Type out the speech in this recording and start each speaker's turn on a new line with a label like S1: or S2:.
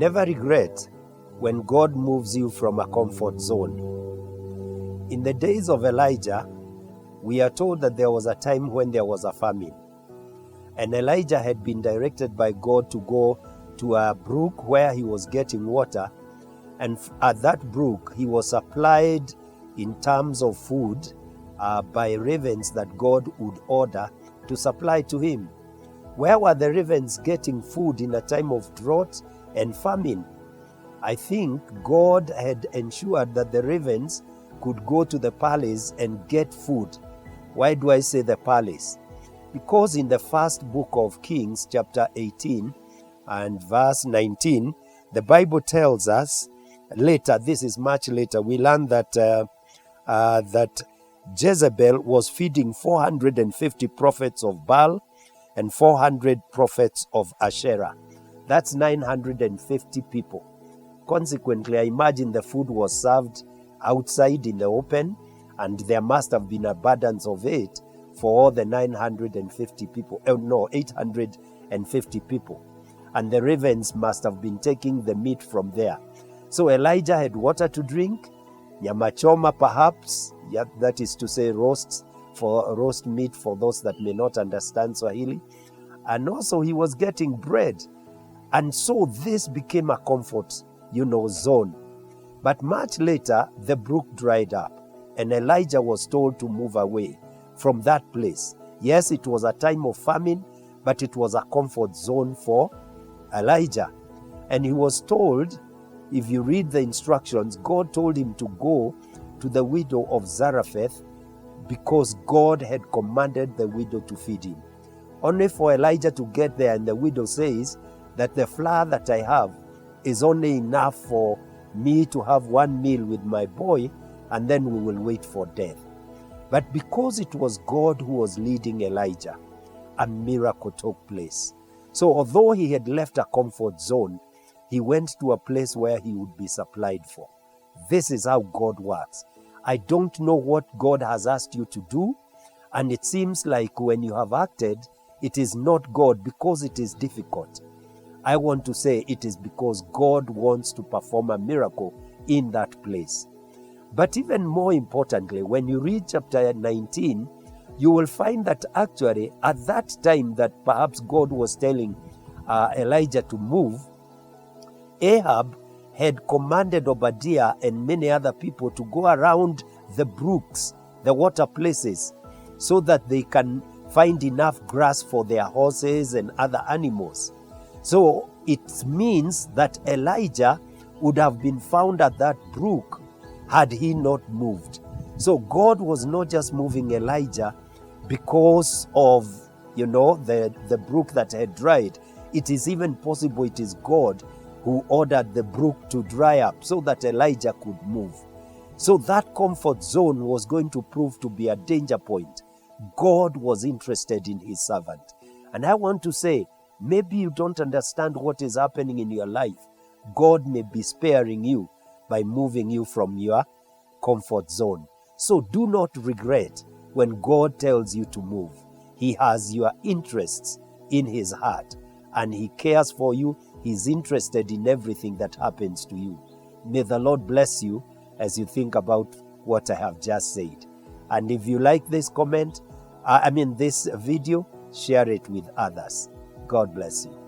S1: Never regret when God moves you from a comfort zone. In the days of Elijah, we are told that there was a time when there was a famine. And Elijah had been directed by God to go to a brook where he was getting water. And at that brook, he was supplied in terms of food by ravens that God would order to supply to him. Where were the ravens getting food in a time of drought and famine? I think God had ensured that the ravens could go to the palace and get food. Why do I say the palace? Because in the first book of Kings, chapter 18 and verse 19, the Bible tells us later, this is much later, we learn that that Jezebel was feeding 450 prophets of Baal and 400 prophets of Asherah. That's 950 people. Consequently, I imagine the food was served outside in the open, and there must have been abundance of it for all the 950 people. 850 people. And the ravens must have been taking the meat from there. So Elijah had water to drink, nyama choma perhaps, that is to say roast meat for those that may not understand Swahili. And also he was getting bread. And so this became a comfort, zone. But much later, the brook dried up, and Elijah was told to move away from that place. Yes, it was a time of famine, but it was a comfort zone for Elijah. And he was told, if you read the instructions, God told him to go to the widow of Zarephath because God had commanded the widow to feed him. Only for Elijah to get there, and the widow says that the flour that I have is only enough for me to have one meal with my boy, and then we will wait for death. But because it was God who was leading Elijah, a miracle took place. So although he had left a comfort zone, he went to a place where he would be supplied for. This is how God works. I don't know what God has asked you to do, and it seems like when you have acted, it is not God because it is difficult. I want to say it is because God wants to perform a miracle in that place. But even more importantly, when you read chapter 19, you will find that actually at that time that perhaps God was telling Elijah to move, Ahab had commanded Obadiah and many other people to go around the brooks, the water places, so that they can find enough grass for their horses and other animals. So it means that Elijah would have been found at that brook had he not moved. So God was not just moving Elijah because of, the brook that had dried. It is even possible it is God who ordered the brook to dry up so that Elijah could move. So that comfort zone was going to prove to be a danger point. God was interested in his servant. And I want to say, maybe you don't understand what is happening in your life. God may be sparing you by moving you from your comfort zone. So do not regret when God tells you to move. He has your interests in his heart, and he cares for you. He's interested in everything that happens to you. May the Lord bless you as you think about what I have just said. And if you like this this video, share it with others. God bless you.